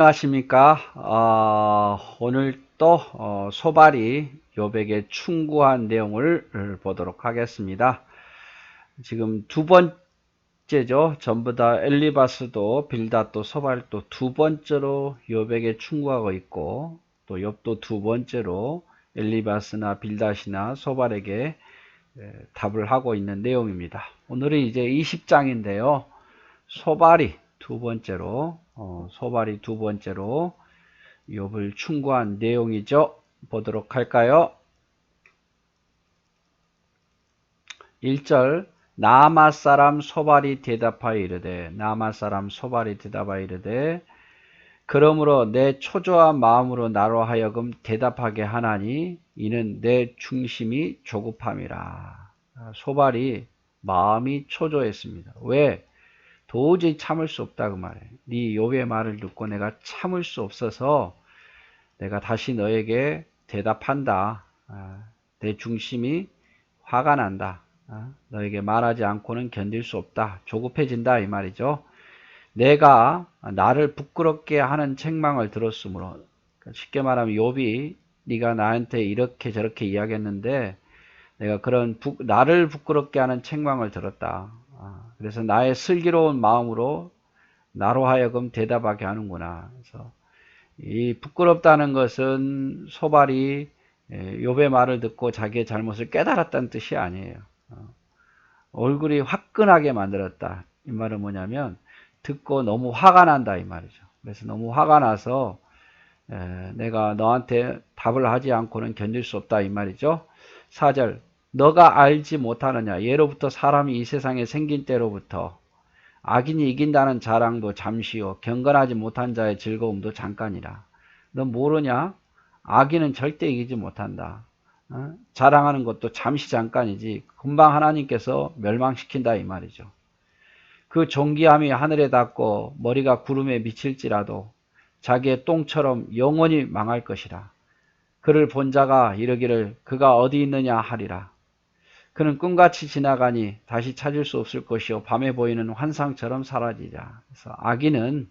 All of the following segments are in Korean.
안녕하십니까. 오늘 또 소발이 욥에게 충고한 내용을 보도록 하겠습니다. 지금 두 번째죠. 전부 다 엘리바스도 빌닷도 소발도 두 번째로 욥에게 충고하고 있고, 또 욥도 두 번째로 엘리바스나 빌닷이나 소발에게 답을 하고 있는 내용입니다. 오늘은 이제 20장인데요. 소발이 두 번째로 욥을 충고한 내용이죠. 보도록 할까요? 1절 나아마 사람 소발이 대답하여 이르되 그러므로 내 초조한 마음으로 나로 하여금 대답하게 하나니 이는 내 중심이 조급함이라. 소발이 마음이 초조했습니다. 왜? 도저히 참을 수 없다 그 말이에요. 네 욥의 말을 듣고 내가 참을 수 없어서 내가 다시 너에게 대답한다. 내 중심이 화가 난다. 너에게 말하지 않고는 견딜 수 없다. 조급해진다 이 말이죠. 내가 나를 부끄럽게 하는 책망을 들었으므로, 쉽게 말하면 욥이 네가 나한테 이렇게 저렇게 이야기했는데 내가 그런 나를 부끄럽게 하는 책망을 들었다. 그래서 나의 슬기로운 마음으로 나로 하여금 대답하게 하는구나. 그래서 이 부끄럽다는 것은 소발이 욥의 말을 듣고 자기의 잘못을 깨달았다는 뜻이 아니에요. 얼굴이 화끈하게 만들었다. 이 말은 뭐냐면 듣고 너무 화가 난다 이 말이죠. 그래서 너무 화가 나서 내가 너한테 답을 하지 않고는 견딜 수 없다 이 말이죠. 4절 너가 알지 못하느냐. 예로부터 사람이 이 세상에 생긴 때로부터 악인이 이긴다는 자랑도 잠시요 경건하지 못한 자의 즐거움도 잠깐이라. 너 모르냐? 악인은 절대 이기지 못한다. 자랑하는 것도 잠시 잠깐이지 금방 하나님께서 멸망시킨다 이 말이죠. 그 존귀함이 하늘에 닿고 머리가 구름에 미칠지라도 자기의 똥처럼 영원히 망할 것이라. 그를 본 자가 이르기를 그가 어디 있느냐 하리라. 그는 꿈같이 지나가니 다시 찾을 수 없을 것이요 밤에 보이는 환상처럼 사라지자. 그래서 악인은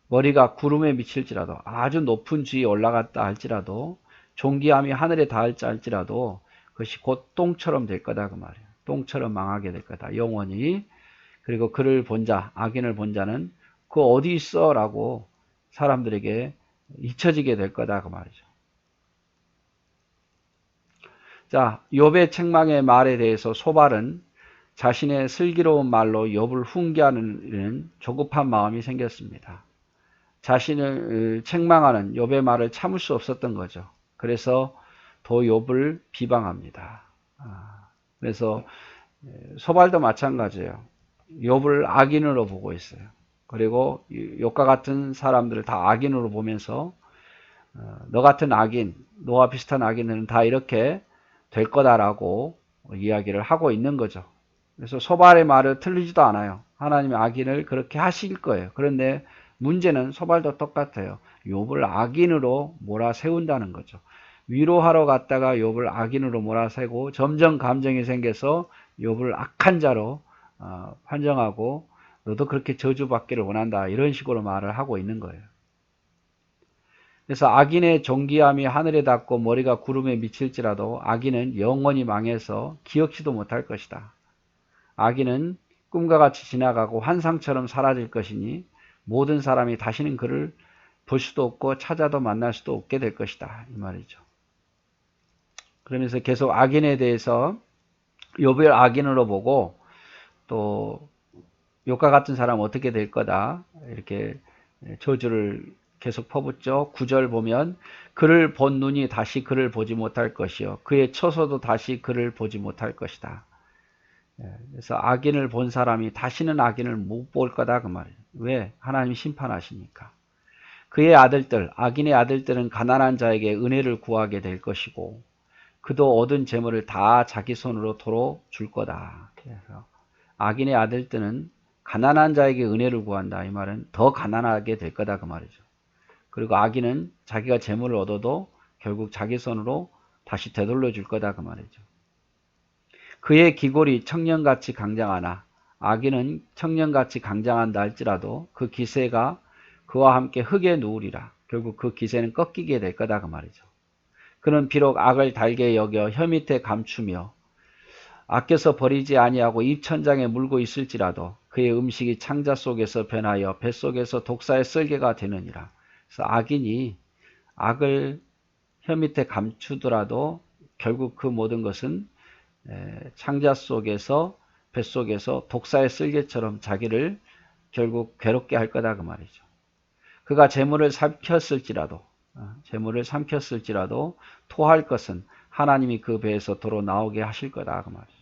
머리가 구름에 미칠지라도 아주 높은 지위에 올라갔다 할지라도 존귀함이 하늘에 닿을지 할지라도 그것이 곧 똥처럼 될 거다 그 말이에요. 똥처럼 망하게 될 거다 영원히. 그리고 그를 본 자, 악인을 본 자는 그 어디 있어? 라고 사람들에게 잊혀지게 될 거다 그 말이죠. 자, 욥의 책망의 말에 대해서 소발은 자신의 슬기로운 말로 욥을 훈계하는 조급한 마음이 생겼습니다. 자신을 책망하는 욥의 말을 참을 수 없었던 거죠. 그래서 더 욥을 비방합니다. 그래서 소발도 마찬가지예요. 욥을 악인으로 보고 있어요. 그리고 욥과 같은 사람들을 다 악인으로 보면서 너 같은 악인, 너와 비슷한 악인들은 다 이렇게 될 거다라고 이야기를 하고 있는 거죠. 그래서 소발의 말은 틀리지도 않아요. 하나님의 악인을 그렇게 하실 거예요. 그런데 문제는 소발도 똑같아요. 욥을 악인으로 몰아세운다는 거죠. 위로하러 갔다가 욥을 악인으로 몰아세고 점점 감정이 생겨서 욥을 악한 자로 판정하고 너도 그렇게 저주받기를 원한다 이런 식으로 말을 하고 있는 거예요. 그래서 악인의 존귀함이 하늘에 닿고 머리가 구름에 미칠지라도 악인은 영원히 망해서 기억지도 못할 것이다. 악인은 꿈과 같이 지나가고 환상처럼 사라질 것이니 모든 사람이 다시는 그를 볼 수도 없고 찾아도 만날 수도 없게 될 것이다. 이 말이죠. 그러면서 계속 악인에 대해서 욥을 악인으로 보고 또 욥과 같은 사람은 어떻게 될 거다. 이렇게 저주를 계속 퍼붓죠. 9절 보면 그를 본 눈이 다시 그를 보지 못할 것이요 그의 처소도 다시 그를 보지 못할 것이다. 그래서 악인을 본 사람이 다시는 악인을 못 볼 거다 그 말이에요. 왜? 하나님이 심판하시니까. 그의 아들들, 악인의 아들들은 가난한 자에게 은혜를 구하게 될 것이고 그도 얻은 재물을 다 자기 손으로 도로 줄 거다. 그래서 악인의 아들들은 가난한 자에게 은혜를 구한다. 이 말은 더 가난하게 될 거다 그 말이죠. 그리고 악인은 자기가 재물을 얻어도 결국 자기 손으로 다시 되돌려 줄 거다 그 말이죠. 그의 기골이 청년같이 강장하나 악인은 청년같이 강장한다 할지라도 그 기세가 그와 함께 흙에 누우리라. 결국 그 기세는 꺾이게 될 거다 그 말이죠. 그는 비록 악을 달게 여겨 혀 밑에 감추며 아껴서 버리지 아니하고 입천장에 물고 있을지라도 그의 음식이 창자 속에서 변하여 뱃속에서 독사의 쓸개가 되느니라. 그래서 악인이 악을 혀 밑에 감추더라도 결국 그 모든 것은 창자 속에서 뱃속에서 독사의 쓸개처럼 자기를 결국 괴롭게 할 거다 그 말이죠. 그가 재물을 삼켰을지라도 토할 것은 하나님이 그 배에서 도로 나오게 하실 거다 그 말이죠.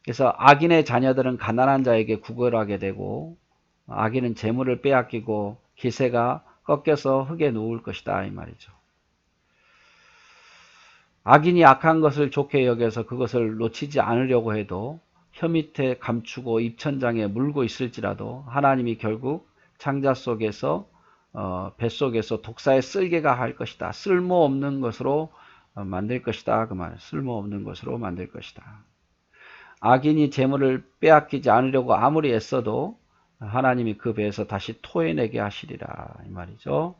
그래서 악인의 자녀들은 가난한 자에게 구걸하게 되고 악인은 재물을 빼앗기고 기세가 꺾여서 흙에 누울 것이다 이 말이죠. 악인이 악한 것을 좋게 여겨서 그것을 놓치지 않으려고 해도 혀 밑에 감추고 입천장에 물고 있을지라도 하나님이 결국 창자 속에서 뱃속에서 독사의 쓸개가 할 것이다. 쓸모없는 것으로 만들 것이다. 그 말. 쓸모없는 것으로 만들 것이다. 악인이 재물을 빼앗기지 않으려고 아무리 애써도 하나님이 그 배에서 다시 토해내게 하시리라 이 말이죠.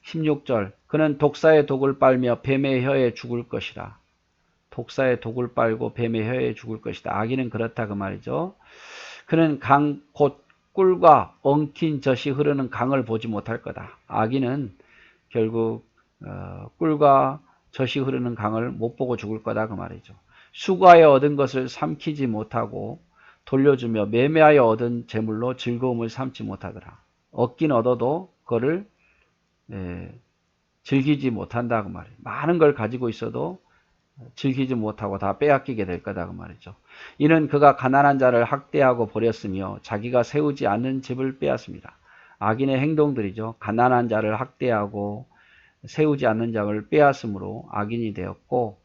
16절 그는 독사의 독을 빨며 뱀의 혀에 죽을 것이라. 독사의 독을 빨고 뱀의 혀에 죽을 것이다. 악인은 그렇다 그 말이죠. 그는 강 곧 꿀과 엉킨 젖이 흐르는 강을 보지 못할 거다. 악인은 결국 꿀과 젖이 흐르는 강을 못 보고 죽을 거다 그 말이죠. 수고하여 얻은 것을 삼키지 못하고 돌려주며 매매하여 얻은 재물로 즐거움을 삼지 못하더라. 얻긴 얻어도 그거를 즐기지 못한다 그 말이에요. 많은 걸 가지고 있어도 즐기지 못하고 다 빼앗기게 될 거다 그 말이죠. 이는 그가 가난한 자를 학대하고 버렸으며 자기가 세우지 않는 집을 빼앗습니다. 악인의 행동들이죠. 가난한 자를 학대하고 세우지 않는 자를 빼앗음으로 악인이 되었고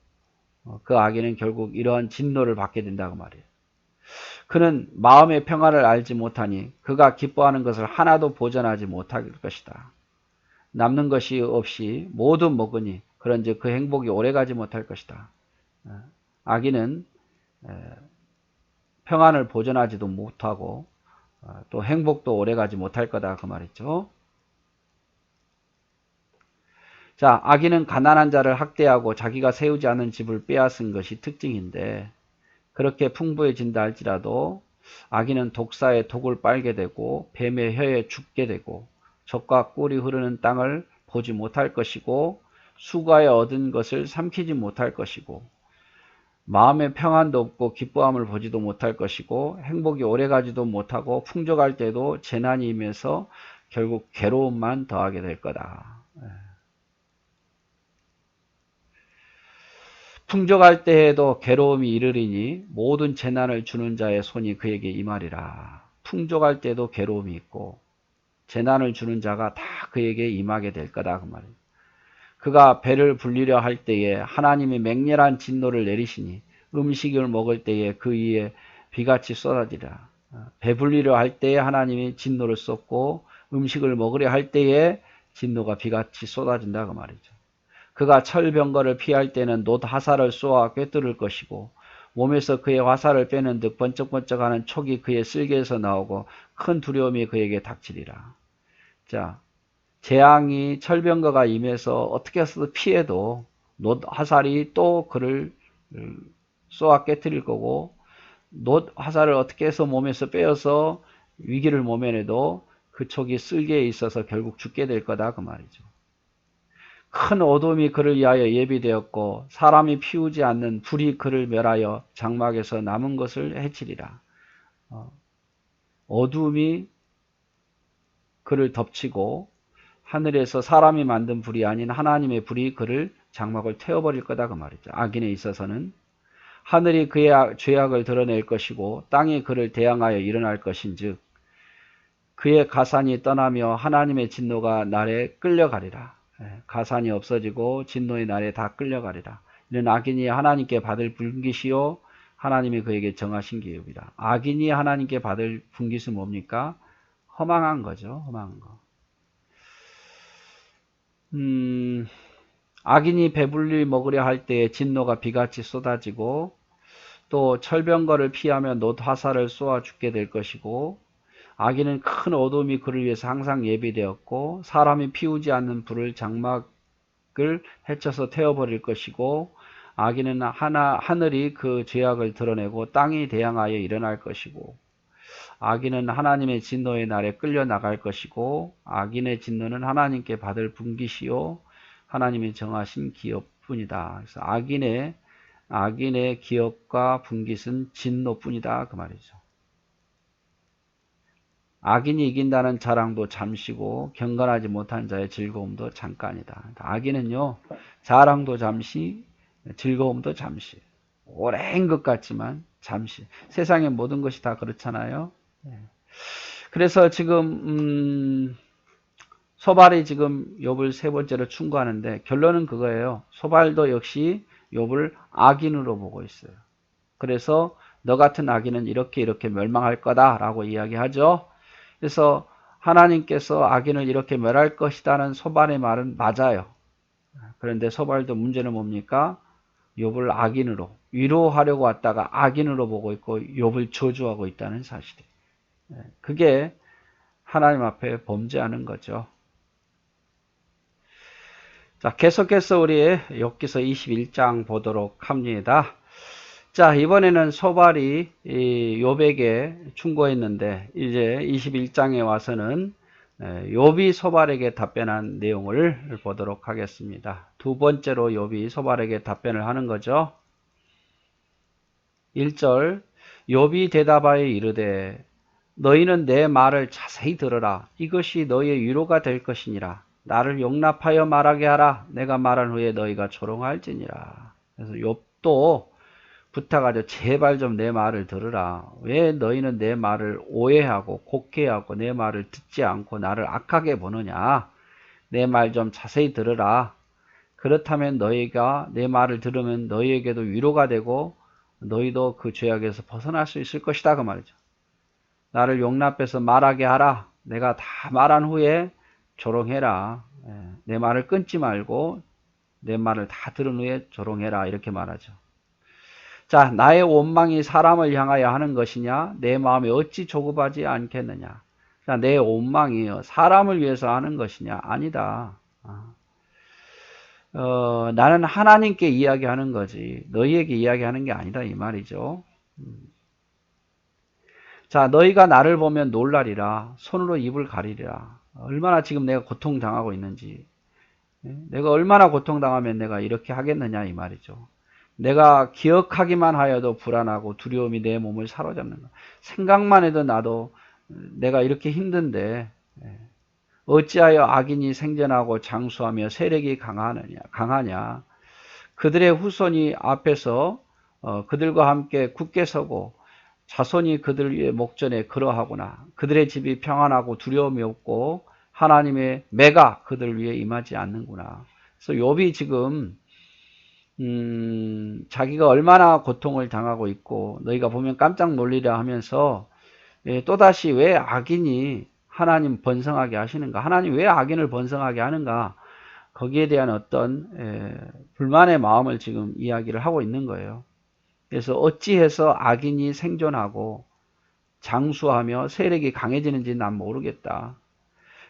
그 악인은 결국 이러한 진노를 받게 된다고 말이에요. 그는 마음의 평안을 알지 못하니 그가 기뻐하는 것을 하나도 보전하지 못할 것이다. 남는 것이 없이 모두 먹으니 그런즉 그 행복이 오래가지 못할 것이다. 악인은 평안을 보전하지도 못하고 또 행복도 오래가지 못할 거다 그 말이죠. 자, 악인은 가난한 자를 학대하고 자기가 세우지 않은 집을 빼앗은 것이 특징인데 그렇게 풍부해진다 할지라도 악인은 독사의 독을 빨게 되고 뱀의 혀에 죽게 되고 젖과 꿀이 흐르는 땅을 보지 못할 것이고 수고하여 얻은 것을 삼키지 못할 것이고 마음의 평안도 없고 기뻐함을 보지도 못할 것이고 행복이 오래가지도 못하고 풍족할 때도 재난이 임해서 결국 괴로움만 더하게 될 거다. 풍족할 때에도 괴로움이 이르리니 모든 재난을 주는 자의 손이 그에게 임하리라. 풍족할 때도 괴로움이 있고 재난을 주는 자가 다 그에게 임하게 될 거다 그 말이에요. 그가 배를 불리려 할 때에 하나님이 맹렬한 진노를 내리시니 음식을 먹을 때에 그 위에 비같이 쏟아지리라. 배 불리려 할 때에 하나님이 진노를 쏟고 음식을 먹으려 할 때에 진노가 비같이 쏟아진다 그 말이죠. 그가 철병거를 피할 때는 놋 화살을 쏘아 꿰뚫을 것이고 몸에서 그의 화살을 빼는 듯 번쩍번쩍하는 촉이 그의 쓸개에서 나오고 큰 두려움이 그에게 닥치리라. 자, 재앙이 철병거가 임해서 어떻게 해서도 피해도 놋 화살이 또 그를 쏘아 깨뜨릴 거고 놋 화살을 어떻게 해서 몸에서 빼어서 위기를 모면해도 그 촉이 쓸개에 있어서 결국 죽게 될 거다 그 말이죠. 큰 어둠이 그를 위하여 예비되었고 사람이 피우지 않는 불이 그를 멸하여 장막에서 남은 것을 해치리라. 어둠이 그를 덮치고 하늘에서 사람이 만든 불이 아닌 하나님의 불이 그를 장막을 태워버릴 거다 그 말이죠. 악인에 있어서는 하늘이 그의 죄악을 드러낼 것이고 땅이 그를 대항하여 일어날 것인즉 그의 가산이 떠나며 하나님의 진노가 날에 끌려가리라. 가산이 없어지고 진노의 날에 다 끌려가리라. 이는 악인이 하나님께 받을 분깃이요 하나님이 그에게 정하신 기업이라. 악인이 하나님께 받을 분깃은 뭡니까? 허망한 거죠. 허망한 거. 악인이 배불리 먹으려 할 때에 진노가 비같이 쏟아지고 또 철병거를 피하며 놋 화살을 쏘아 죽게 될 것이고, 악인은 큰 어둠이 그를 위해서 항상 예비되었고, 사람이 피우지 않는 불을 장막을 헤쳐서 태워버릴 것이고, 악인은 하늘이 그 죄악을 드러내고 땅이 대항하여 일어날 것이고, 악인은 하나님의 진노의 날에 끌려나갈 것이고, 악인의 진노는 하나님께 받을 분깃이요 하나님이 정하신 기업뿐이다. 그래서 악인의 기업과 분깃은 진노뿐이다 그 말이죠. 악인이 이긴다는 자랑도 잠시고 경건하지 못한 자의 즐거움도 잠깐이다. 악인은요, 자랑도 잠시, 즐거움도 잠시. 오랜 것 같지만 잠시. 세상의 모든 것이 다 그렇잖아요. 그래서 지금 소발이 지금 욥을 세 번째로 충고하는데 결론은 그거예요. 소발도 역시 욥을 악인으로 보고 있어요. 그래서 너 같은 악인은 이렇게 멸망할 거다라고 이야기하죠. 그래서 하나님께서 악인을 이렇게 멸할 것이다는 소발의 말은 맞아요. 그런데 소발도 문제는 뭡니까? 욥을 악인으로 위로하려고 왔다가 악인으로 보고 있고 욥을 저주하고 있다는 사실이에요. 그게 하나님 앞에 범죄하는 거죠. 자, 계속해서 우리 욥기서 21장 보도록 합니다. 자, 이번에는 소발이 욥에게 충고했는데 이제 21장에 와서는 욥이 소발에게 답변한 내용을 보도록 하겠습니다. 두 번째로 욥이 소발에게 답변을 하는 거죠. 1절 욥이 대답하여 이르되 너희는 내 말을 자세히 들으라. 이것이 너희의 위로가 될 것이니라. 나를 용납하여 말하게 하라. 내가 말한 후에 너희가 조롱할지니라. 그래서 욥도 부탁하죠. 제발 좀 내 말을 들으라. 왜 너희는 내 말을 오해하고 곡해하고 내 말을 듣지 않고 나를 악하게 보느냐. 내 말 좀 자세히 들으라. 그렇다면 너희가 내 말을 들으면 너희에게도 위로가 되고 너희도 그 죄악에서 벗어날 수 있을 것이다 그 말이죠. 나를 용납해서 말하게 하라. 내가 다 말한 후에 조롱해라. 내 말을 끊지 말고 내 말을 다 들은 후에 조롱해라. 이렇게 말하죠. 자, 나의 원망이 사람을 향하여 하는 것이냐? 내 마음이 어찌 조급하지 않겠느냐? 자, 내 원망이 사람을 위해서 하는 것이냐? 아니다. 나는 하나님께 이야기하는 거지 너희에게 이야기하는 게 아니다 이 말이죠. 자, 너희가 나를 보면 놀라리라. 손으로 입을 가리리라. 얼마나 지금 내가 고통당하고 있는지, 내가 얼마나 고통당하면 내가 이렇게 하겠느냐 이 말이죠. 내가 기억하기만 하여도 불안하고 두려움이 내 몸을 사로잡는 것. 생각만 해도 나도 내가 이렇게 힘든데 어찌하여 악인이 생존하고 장수하며 세력이 강하냐. 그들의 후손이 앞에서 그들과 함께 굳게 서고 자손이 그들 위에 목전에 그러하구나. 그들의 집이 평안하고 두려움이 없고 하나님의 매가 그들 위에 임하지 않는구나. 그래서 욥이 지금 자기가 얼마나 고통을 당하고 있고 너희가 보면 깜짝 놀리려 하면서 또다시 왜 악인이 하나님 번성하게 하시는가, 하나님 왜 악인을 번성하게 하는가, 거기에 대한 어떤 불만의 마음을 지금 이야기를 하고 있는 거예요. 그래서 어찌해서 악인이 생존하고 장수하며 세력이 강해지는지 난 모르겠다.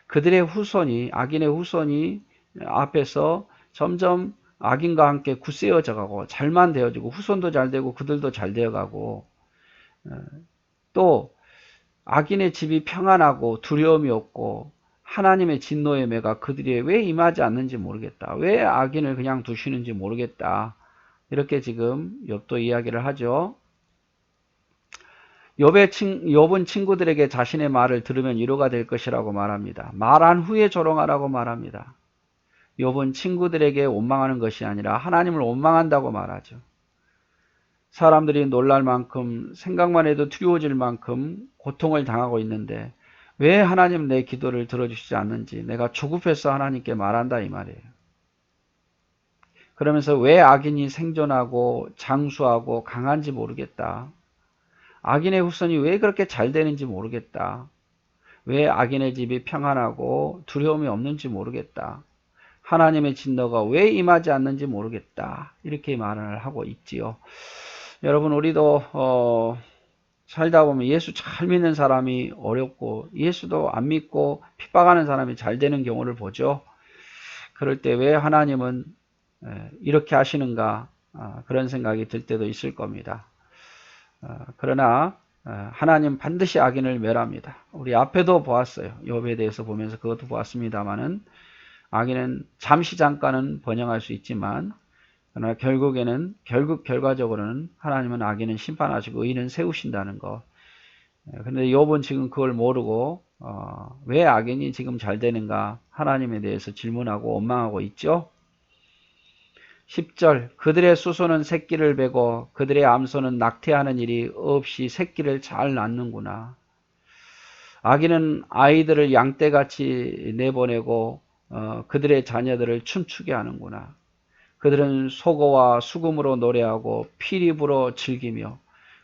그들의 후손이, 악인의 후손이 앞에서 점점 악인과 함께 굳세어져 가고 잘만 되어지고 후손도 잘 되고 그들도 잘 되어가고 또 악인의 집이 평안하고 두려움이 없고 하나님의 진노의 매가 그들에게 왜 임하지 않는지 모르겠다. 왜 악인을 그냥 두시는지 모르겠다. 이렇게 지금 욥도 이야기를 하죠. 욥은 친구들에게 자신의 말을 들으면 위로가 될 것이라고 말합니다. 말한 후에 조롱하라고 말합니다. 욥은 친구들에게 원망하는 것이 아니라 하나님을 원망한다고 말하죠. 사람들이 놀랄 만큼 생각만 해도 두려워질 만큼 고통을 당하고 있는데 왜 하나님 내 기도를 들어주시지 않는지 내가 조급해서 하나님께 말한다 이 말이에요. 그러면서 왜 악인이 생존하고 장수하고 강한지 모르겠다. 악인의 후손이 왜 그렇게 잘 되는지 모르겠다. 왜 악인의 집이 평안하고 두려움이 없는지 모르겠다. 하나님의 진노가 왜 임하지 않는지 모르겠다. 이렇게 말을 하고 있지요. 여러분 우리도 살다 보면 예수 잘 믿는 사람이 어렵고 예수도 안 믿고 핍박하는 사람이 잘 되는 경우를 보죠. 그럴 때 왜 하나님은 이렇게 하시는가 그런 생각이 들 때도 있을 겁니다. 그러나 하나님 반드시 악인을 멸합니다. 우리 앞에도 보았어요. 욥에 대해서 보면서 그것도 보았습니다만은 악인은 잠시 잠깐은 번영할 수 있지만 그러나 결과적으로는 하나님은 악인은 심판하시고 의인은 세우신다는 거. 그런데 욥은 지금 그걸 모르고 왜 악인이 지금 잘 되는가 하나님에 대해서 질문하고 원망하고 있죠. 10절 그들의 수소는 새끼를 베고 그들의 암소는 낙태하는 일이 없이 새끼를 잘 낳는구나. 악인은 아이들을 양떼같이 내보내고 그들의 자녀들을 춤추게 하는구나. 그들은 속어와 수금으로 노래하고 피리 불어 즐기며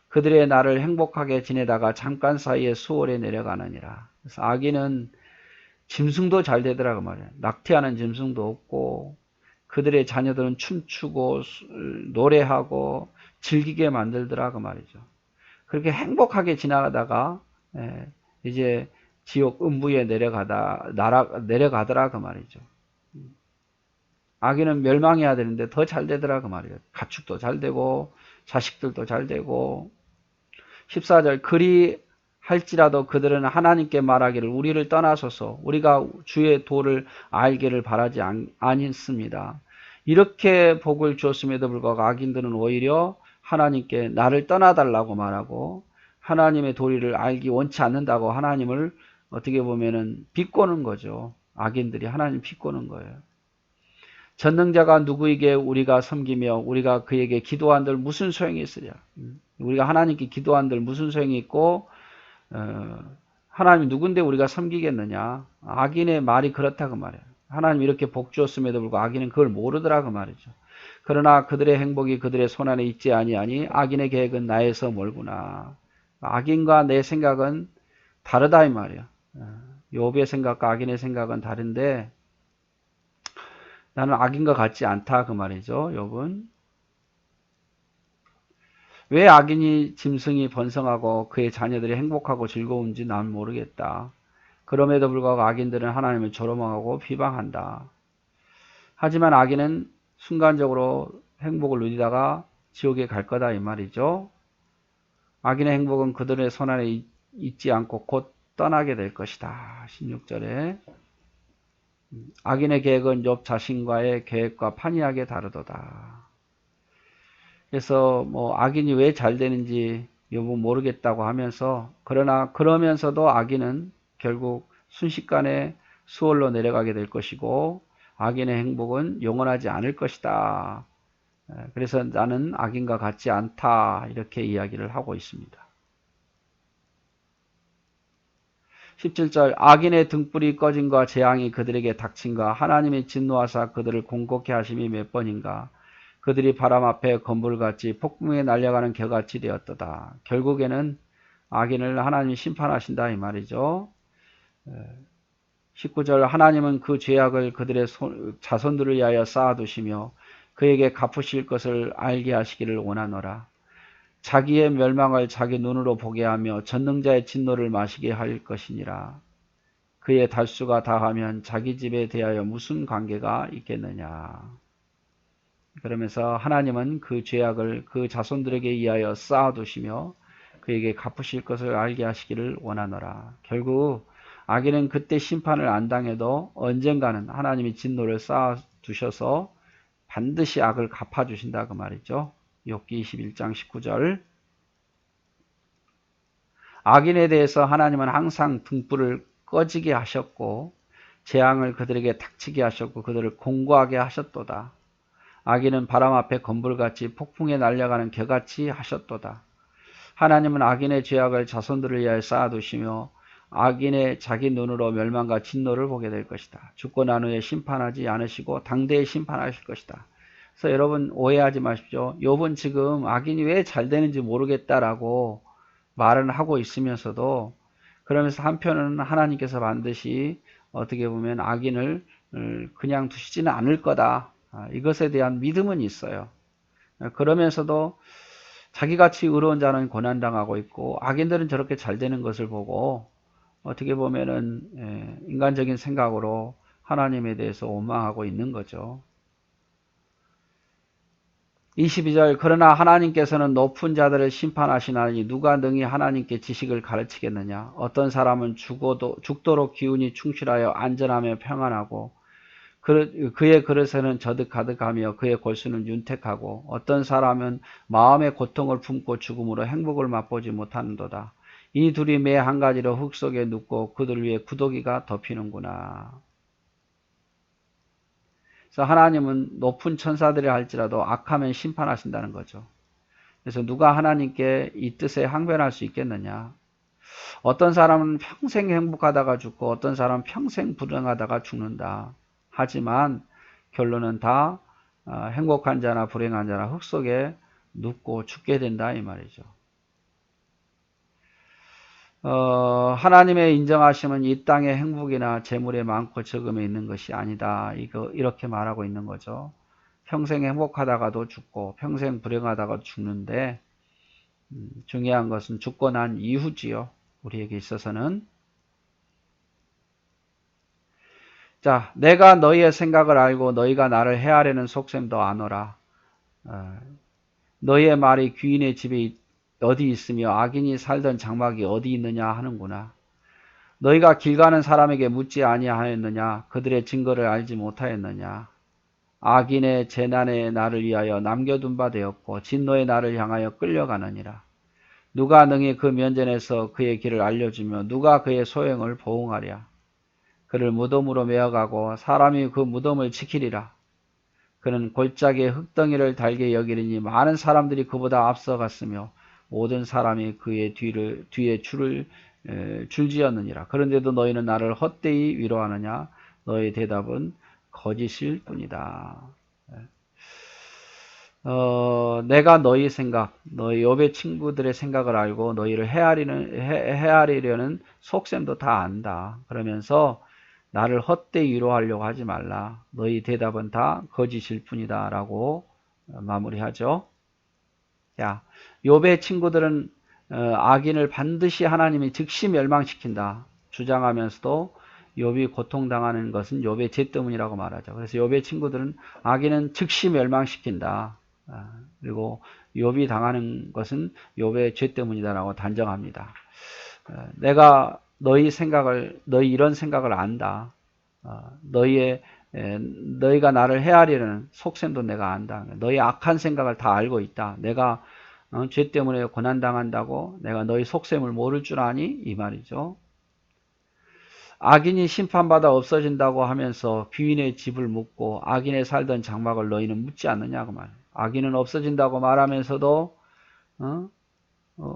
그들의 날을 행복하게 지내다가 잠깐 사이에 수월에 내려가느니라. 그래서 악인은 짐승도 잘 되더라 그 말이야. 낙태하는 짐승도 없고 그들의 자녀들은 춤추고 노래하고 즐기게 만들더라 그 말이죠. 그렇게 행복하게 지나가다가 이제 지옥 음부에 내려가더라 그 말이죠. 악인은 멸망해야 되는데 더 잘 되더라 그 말이에요. 가축도 잘 되고 자식들도 잘 되고 14절 그리 할지라도 그들은 하나님께 말하기를 우리를 떠나소서 우리가 주의 도를 알기를 바라지 않습니다. 이렇게 복을 주었음에도 불구하고 악인들은 오히려 하나님께 나를 떠나달라고 말하고 하나님의 도리를 알기 원치 않는다고 하나님을 어떻게 보면은 비꼬는 거죠. 악인들이 하나님 비꼬는 거예요. 전능자가 누구에게 우리가 섬기며 우리가 그에게 기도한들 무슨 소용이 있으랴. 우리가 하나님께 기도한들 무슨 소용이 있고 하나님이 누군데 우리가 섬기겠느냐. 악인의 말이 그렇다 그 말이에요. 하나님 이렇게 복 주었음에도 불구하고 악인은 그걸 모르더라 그 말이죠. 그러나 그들의 행복이 그들의 손안에 있지 아니하니 악인의 계획은 나에서 멀구나. 악인과 내 생각은 다르다 이 말이에요. 욥의 생각과 악인의 생각은 다른데 나는 악인과 같지 않다 그 말이죠. 욥은 왜 악인이 짐승이 번성하고 그의 자녀들이 행복하고 즐거운지 난 모르겠다. 그럼에도 불구하고 악인들은 하나님을 조롱하고 비방한다. 하지만 악인은 순간적으로 행복을 누리다가 지옥에 갈 거다 이 말이죠. 악인의 행복은 그들의 손안에 있지 않고 곧 떠나게 될 것이다. 16절에 악인의 계획은 욥 자신과의 계획과 판이하게 다르도다. 그래서 뭐 악인이 왜 잘 되는지 욥은 모르겠다고 하면서 그러면서도 악인은 결국 순식간에 수월로 내려가게 될 것이고 악인의 행복은 영원하지 않을 것이다. 그래서 나는 악인과 같지 않다 이렇게 이야기를 하고 있습니다. 17절 악인의 등불이 꺼짐과 재앙이 그들에게 닥친가 하나님의 진노하사 그들을 공곡케 하심이 몇 번인가 그들이 바람 앞에 건불같이 폭풍에 날려가는 겨같이 되었도다. 결국에는 악인을 하나님이 심판하신다 이 말이죠. 19절 하나님은 그 죄악을 그들의 자손들을 위하여 쌓아두시며 그에게 갚으실 것을 알게 하시기를 원하노라. 자기의 멸망을 자기 눈으로 보게 하며 전능자의 진노를 마시게 할 것이니라. 그의 달수가 다하면 자기 집에 대하여 무슨 관계가 있겠느냐. 그러면서 하나님은 그 죄악을 그 자손들에게 의하여 쌓아두시며 그에게 갚으실 것을 알게 하시기를 원하노라. 결국 악인은 그때 심판을 안 당해도 언젠가는 하나님이 진노를 쌓아두셔서 반드시 악을 갚아주신다 그 말이죠. 욥기 21장 19절 악인에 대해서 하나님은 항상 등불을 꺼지게 하셨고 재앙을 그들에게 닥치게 하셨고 그들을 공고하게 하셨도다. 악인은 바람 앞에 건불같이 폭풍에 날려가는 겨같이 하셨도다. 하나님은 악인의 죄악을 자손들을 위하여 쌓아두시며 악인의 자기 눈으로 멸망과 진노를 보게 될 것이다. 죽고 난 후에 심판하지 않으시고 당대에 심판하실 것이다. 그래서 여러분 오해하지 마십시오. 욥은 지금 악인이 왜 잘 되는지 모르겠다라고 말은 하고 있으면서도 그러면서 한편은 하나님께서 반드시 어떻게 보면 악인을 그냥 두시지는 않을 거다. 이것에 대한 믿음은 있어요. 그러면서도 자기같이 의로운 자는 고난당하고 있고 악인들은 저렇게 잘 되는 것을 보고 어떻게 보면은 인간적인 생각으로 하나님에 대해서 원망하고 있는 거죠. 22절 그러나 하나님께서는 높은 자들을 심판하시나니 누가 능히 하나님께 지식을 가르치겠느냐. 어떤 사람은 죽도록 기운이 충실하여 안전하며 평안하고 그의 그릇에는 저득 가득하며 그의 골수는 윤택하고 어떤 사람은 마음의 고통을 품고 죽음으로 행복을 맛보지 못하는도다. 이 둘이 매 한 가지로 흙 속에 눕고 그들 위에 구더기가 덮이는구나. 그래서 하나님은 높은 천사들이 할지라도 악하면 심판하신다는 거죠. 그래서 누가 하나님께 이 뜻에 항변할 수 있겠느냐. 어떤 사람은 평생 행복하다가 죽고 어떤 사람은 평생 불행하다가 죽는다. 하지만 결론은 다 행복한 자나 불행한 자나 흙 속에 눕고 죽게 된다 이 말이죠. 하나님의 인정하심은 이 땅의 행복이나 재물의 많고 적음에 있는 것이 아니다. 이렇게 말하고 있는 거죠. 평생 행복하다가도 죽고 평생 불행하다가도 죽는데 중요한 것은 죽고 난 이후지요. 우리에게 있어서는. 자, 내가 너희의 생각을 알고 너희가 나를 해하려는 속셈도 아노라. 너희의 말이 귀인의 집에 어디 있으며 악인이 살던 장막이 어디 있느냐 하는구나. 너희가 길 가는 사람에게 묻지 아니하였느냐? 그들의 증거를 알지 못하였느냐? 악인의 재난에 나를 위하여 남겨둔 바 되었고 진노의 나를 향하여 끌려가느니라. 누가 능히 그 면전에서 그의 길을 알려주며 누가 그의 소행을 보응하랴. 그를 무덤으로 메어가고 사람이 그 무덤을 지키리라. 그는 골짜기에 흙덩이를 달게 여기리니 많은 사람들이 그보다 앞서갔으며 모든 사람이 그의 뒤에 줄지었느니라. 그런데도 너희는 나를 헛되이 위로하느냐? 너의 대답은 거짓일 뿐이다. 내가 너희 생각, 너희 욥의 친구들의 생각을 알고 너희를 헤아리려는 속셈도 다 안다. 그러면서 나를 헛되이 위로하려고 하지 말라. 너희 대답은 다 거짓일 뿐이다. 라고 마무리하죠. 야, 욥의 친구들은 악인을 반드시 하나님이 즉시 멸망시킨다 주장하면서도 욥이 고통당하는 것은 욥의 죄 때문이라고 말하죠. 그래서 욥의 친구들은 악인은 즉시 멸망시킨다. 그리고 욥이 당하는 것은 욥의 죄 때문이다라고 단정합니다. 내가 너희 이런 생각을 안다. 너희가 나를 헤아리려는 속셈도 내가 안다. 너희 악한 생각을 다 알고 있다. 내가 죄 때문에 고난당한다고 내가 너희 속셈을 모를 줄 아니? 이 말이죠. 악인이 심판받아 없어진다고 하면서 귀인의 집을 묻고 악인의 살던 장막을 너희는 묻지 않느냐고 말이에요. 악인은 없어진다고 말하면서도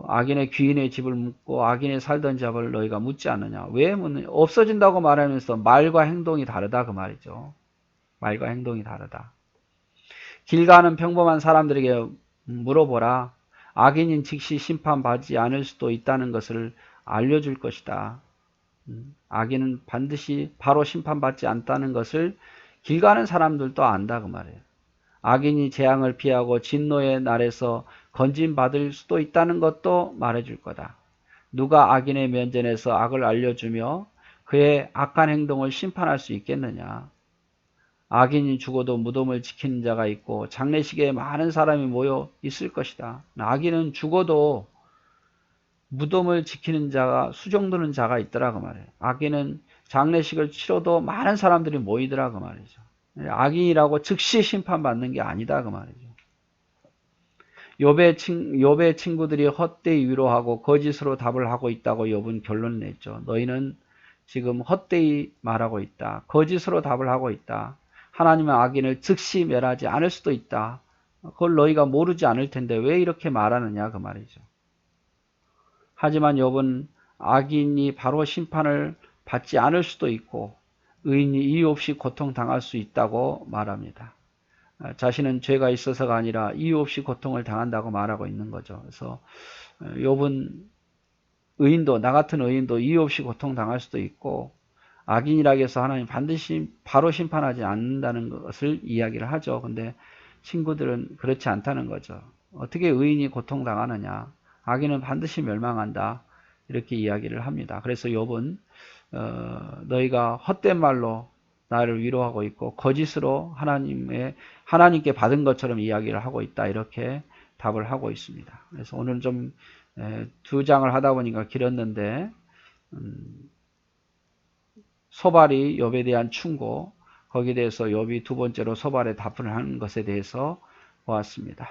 악인의 귀인의 집을 묻고 악인의 살던 집을 너희가 묻지 않느냐. 왜 묻느냐. 없어진다고 말하면서 말과 행동이 다르다 그 말이죠. 말과 행동이 다르다. 길 가는 평범한 사람들에게 물어보라. 악인인 즉시 심판받지 않을 수도 있다는 것을 알려줄 것이다. 악인은 반드시 바로 심판받지 않다는 것을 길 가는 사람들도 안다 그 말이에요. 악인이 재앙을 피하고 진노의 날에서 건진받을 수도 있다는 것도 말해줄 거다. 누가 악인의 면전에서 악을 알려주며 그의 악한 행동을 심판할 수 있겠느냐. 악인이 죽어도 무덤을 지키는 자가 있고 장례식에 많은 사람이 모여 있을 것이다. 악인은 죽어도 무덤을 지키는 자가 수종드는 자가 있더라 그 말이에요. 악인은 장례식을 치러도 많은 사람들이 모이더라 그 말이죠. 악인이라고 즉시 심판받는 게 아니다 그 말이죠. 욥의 친구들이 헛되이 위로하고 거짓으로 답을 하고 있다고 욥은 결론을 냈죠. 너희는 지금 헛되이 말하고 있다. 거짓으로 답을 하고 있다. 하나님은 악인을 즉시 멸하지 않을 수도 있다. 그걸 너희가 모르지 않을 텐데 왜 이렇게 말하느냐 그 말이죠. 하지만 욥은 악인이 바로 심판을 받지 않을 수도 있고 의인이 이유 없이 고통당할 수 있다고 말합니다. 자신은 죄가 있어서가 아니라 이유 없이 고통을 당한다고 말하고 있는 거죠. 그래서 욥은 나 같은 의인도 이유 없이 고통당할 수도 있고 악인이라고 해서 하나님 반드시 바로 심판하지 않는다는 것을 이야기를 하죠. 근데 친구들은 그렇지 않다는 거죠. 어떻게 의인이 고통당하느냐? 악인은 반드시 멸망한다. 이렇게 이야기를 합니다. 그래서 욥은 너희가 헛된 말로 나를 위로하고 있고 거짓으로 하나님께 받은 것처럼 이야기를 하고 있다. 이렇게 답을 하고 있습니다. 그래서 오늘 좀 두 장을 하다 보니까 길었는데 소발이 욥에 대한 충고, 거기에 대해서 욥이 두 번째로 소발에 답을 하는 것에 대해서 보았습니다.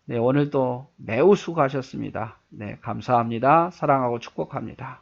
네, 오늘도 매우 수고하셨습니다. 네, 감사합니다. 사랑하고 축복합니다.